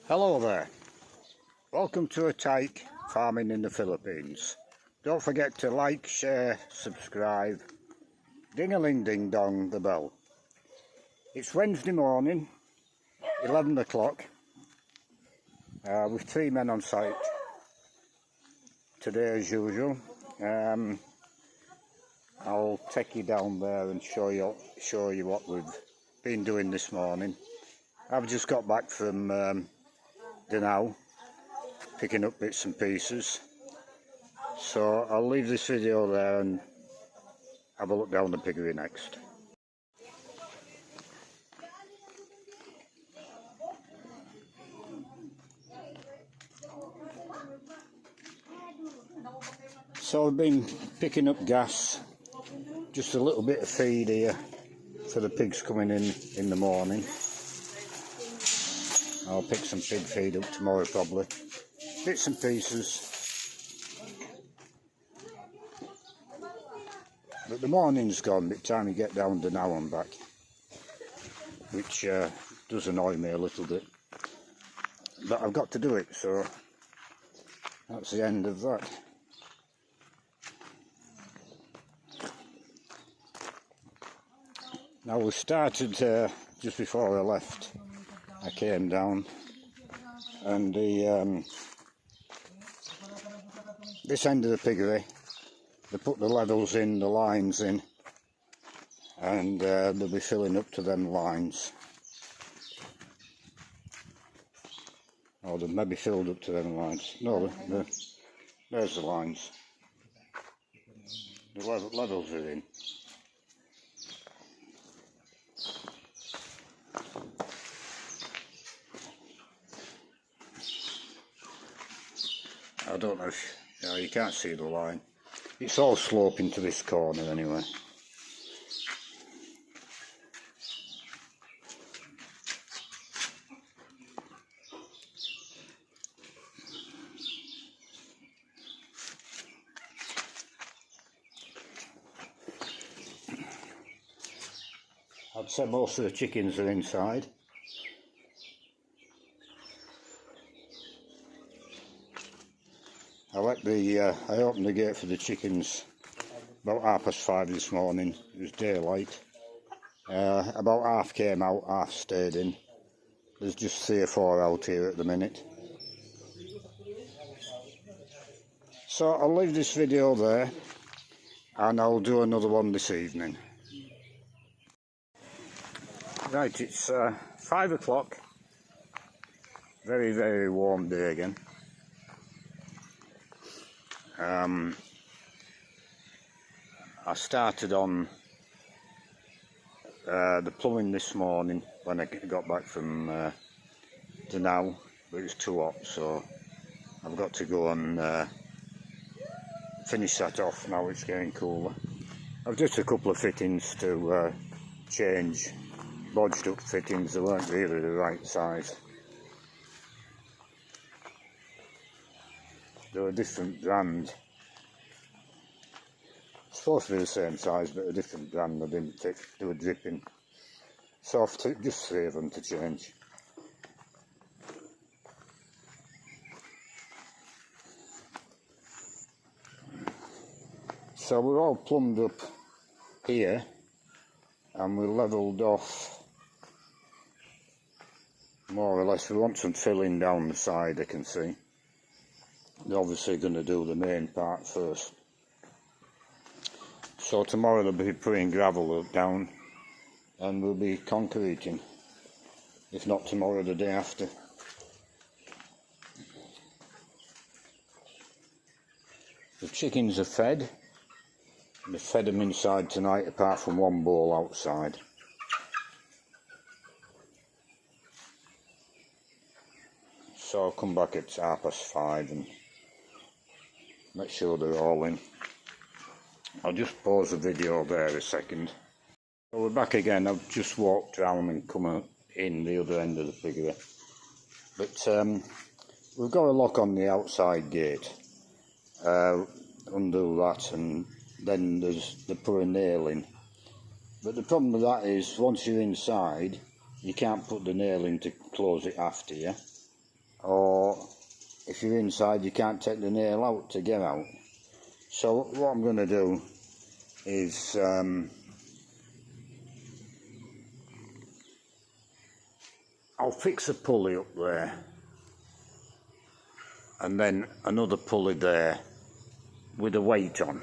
Hello there, welcome to a tyke farming in the Philippines. Don't forget to like, share, subscribe, ding-a-ling ding dong the bell. It's Wednesday morning, 11 o'clock, with 3 men on site today as usual. I'll take you down there and show you what we've been doing this morning. I've just got back from now, picking up bits and pieces, so I'll leave this video there and have a look down the piggery next. So I've been picking up gas, just a little bit of feed here for the pigs coming in the morning. I'll pick some pig feed up tomorrow probably. Bits and pieces. But the morning's gone by the time you get down to now and back, which does annoy me a little bit. But I've got to do it, so that's the end of that. Now we started just before I left. I came down and this end of the piggery, they put the levels in, the lines in, and they'll be filling up to them lines. Or they've maybe filled up to them lines. No, there's the lines. The levels are in. I don't know if you can't see the line. It's all sloping to this corner anyway. I'd say most of the chickens are inside. I opened the gate for the chickens about 5:30 this morning. It was daylight. About half came out, half stayed in. There's just 3 or 4 out here at the minute. So I'll leave this video there and I'll do another one this evening. Right, it's 5 o'clock. Very, very warm day again. I started on the plumbing this morning when I got back from now, but it's too hot, so I've got to go and finish that off now it's getting cooler. I've just a couple of fittings to change, bodged up fittings, they weren't really the right size. They're a different brand. It's supposed to be the same size, but a different brand. They didn't fit, they were dripping. So I've just 3 of them to change. So we're all plumbed up here, and we're levelled off more or less. We want some filling down the side, I can see. They're obviously going to do the main part first. So tomorrow they'll be putting gravel down and we'll be concreting. If not tomorrow, the day after. The chickens are fed. They fed them inside tonight apart from 1 bowl outside. So I'll come back at 5:30 and make sure they're all in. I'll just pause the video there a second. So we're back again. I've just walked around and come in the other end of the piggery. But we've got a lock on the outside gate. Undo that and then they put a nail in. But the problem with that is once you're inside, you can't put the nail in to close it after you. or if you're inside you can't take the nail out to get out. So what I'm going to do is I'll fix a pulley up there and then another pulley there with a weight on.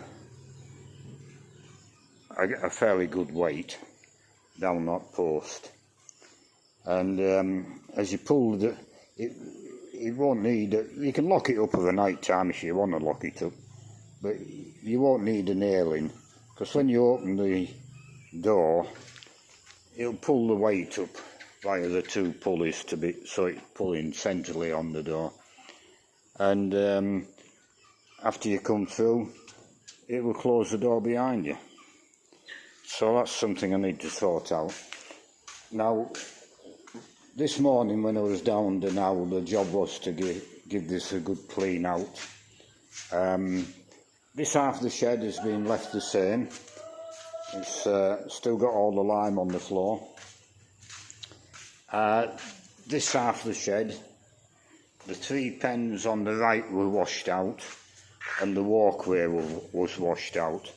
I get a fairly good weight down that post, and as you pull it won't need you can lock it up at the night time if you want to lock it up, but you won't need a nail in, because when you open the door it'll pull the weight up via the two pulleys so it's pulling centrally on the door, and after you come through it will close the door behind you. So that's something I need to sort out. Now, this morning when I was down the now, the job was to give this a good clean out. This half of the shed has been left the same. It's still got all the lime on the floor. This half of the shed, the 3 pens on the right were washed out and the walkway was washed out.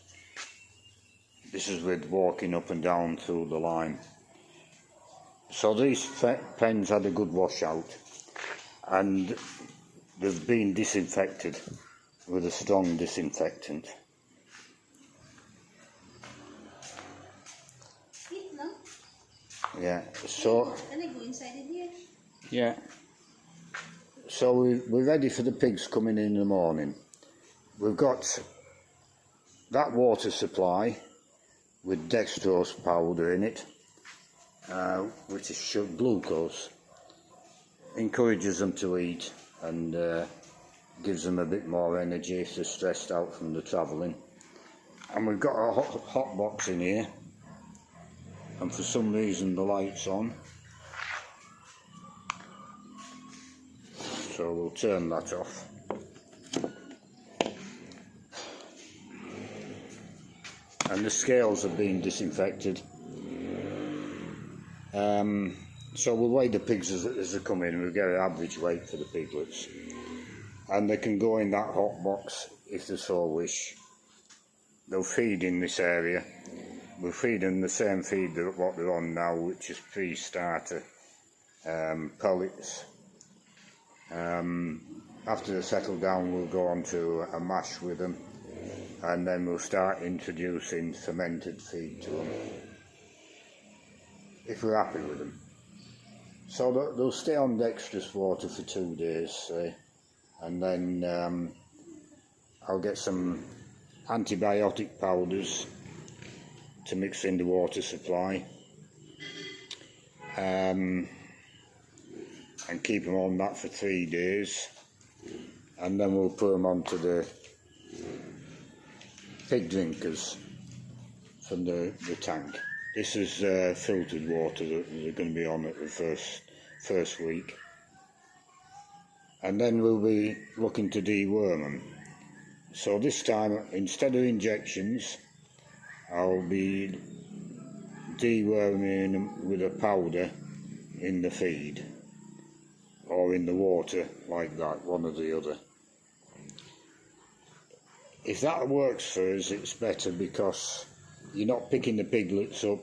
This is with walking up and down through the lime. So these pens had a good wash out, and they've been disinfected with a strong disinfectant. Yeah, so... Can I go inside in here? Yeah. So we're ready for the pigs coming in the morning. We've got that water supply with dextrose powder in it, which is glucose. Encourages them to eat and gives them a bit more energy if they're stressed out from the travelling. And we've got a hot box in here, and for some reason the light's on, so we'll turn that off. And the scales have been disinfected. So we'll weigh the pigs as they come in. We'll get an average weight for the piglets, and they can go in that hot box if they so wish. They'll feed in this area. We'll feed them the same feed that what they're on now, which is pre-starter pellets. After they settle down, we'll go on to a mash with them, and then we'll start introducing fermented feed to them, if we're happy with them. So they'll stay on dextrose water for 2 days, say, and then I'll get some antibiotic powders to mix in the water supply, and keep them on that for 3 days, and then we'll put them onto the pig drinkers from the tank. This is filtered water that they're going to be on at the first week, and then we'll be looking to deworm them. So this time, instead of injections, I'll be deworming them with a powder in the feed or in the water, like that, one or the other. If that works for us, it's better, because you're not picking the piglets up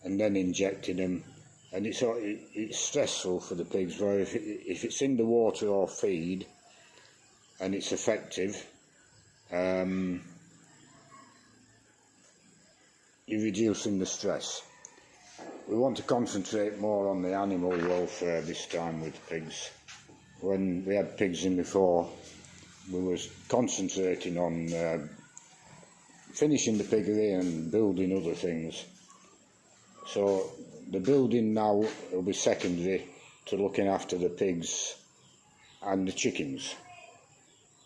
and then injecting them, and it's stressful for the pigs. Where if it's in the water or feed and it's effective, you're reducing the stress. We want to concentrate more on the animal welfare this time with pigs. When we had pigs in before, we was concentrating on finishing the piggery and building other things. So the building now will be secondary to looking after the pigs and the chickens.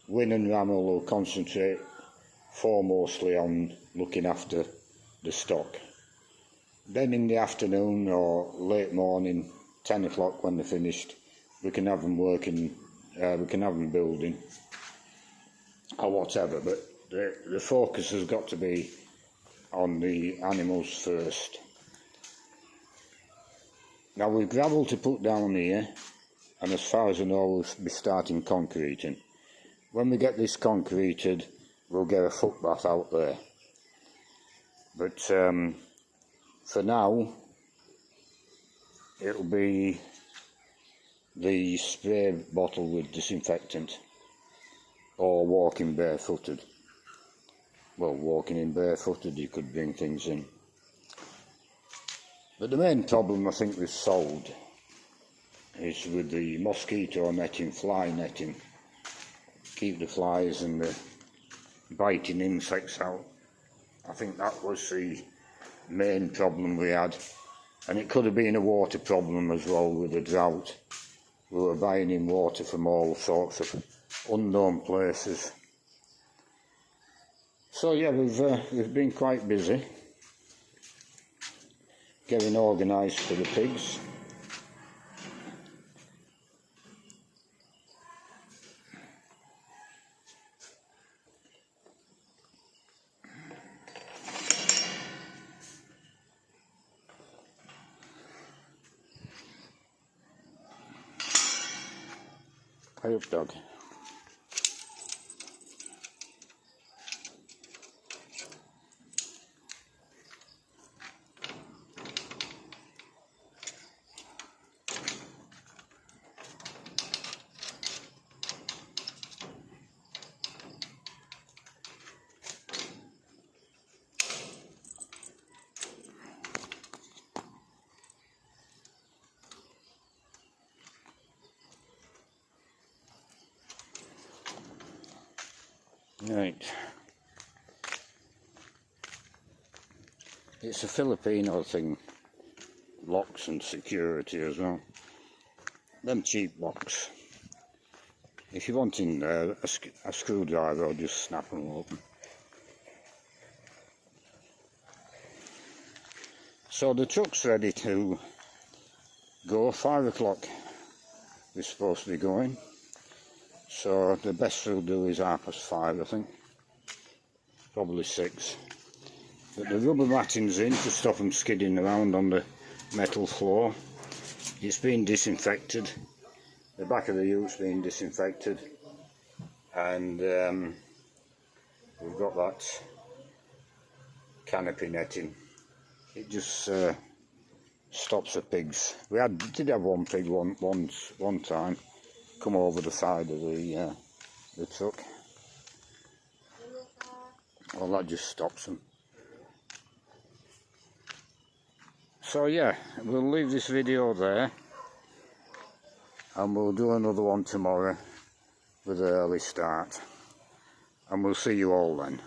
Wyn and Rammel will concentrate foremostly on looking after the stock. Then in the afternoon or late morning, 10 o'clock when they're finished, we can have them working, we can have them building or whatever, but the focus has got to be on the animals first. Now we've gravel to put down here, and as far as I know we'll be starting concreting. When we get this concreted we'll get a footbath out there, but for now it'll be the spray bottle with disinfectant, or walking barefooted. Well, walking in barefooted you could bring things in. But the main problem I think we've solved is with the mosquito netting, fly netting. Keep the flies and the biting insects out. I think that was the main problem we had. And it could have been a water problem as well with the drought. We were buying in water from all sorts of unknown places. So yeah, we've been quite busy getting organised for the pigs. Hurry up, dog. Right. It's a Filipino thing, locks and security as well. Them cheap locks. If you're wanting a screwdriver, I'll just snap them open. So the truck's ready to go. 5 o'clock we're supposed to be going. So the best we'll do is 5:30, I think. Probably 6. But the rubber matting's in to stop them skidding around on the metal floor. It's been disinfected. The back of the ute's been disinfected. And we've got that canopy netting. It just stops the pigs. We did have one pig one time come over the side of the truck. Well, that just stops them. So yeah, we'll leave this video there, and we'll do another one tomorrow with an early start, and we'll see you all then.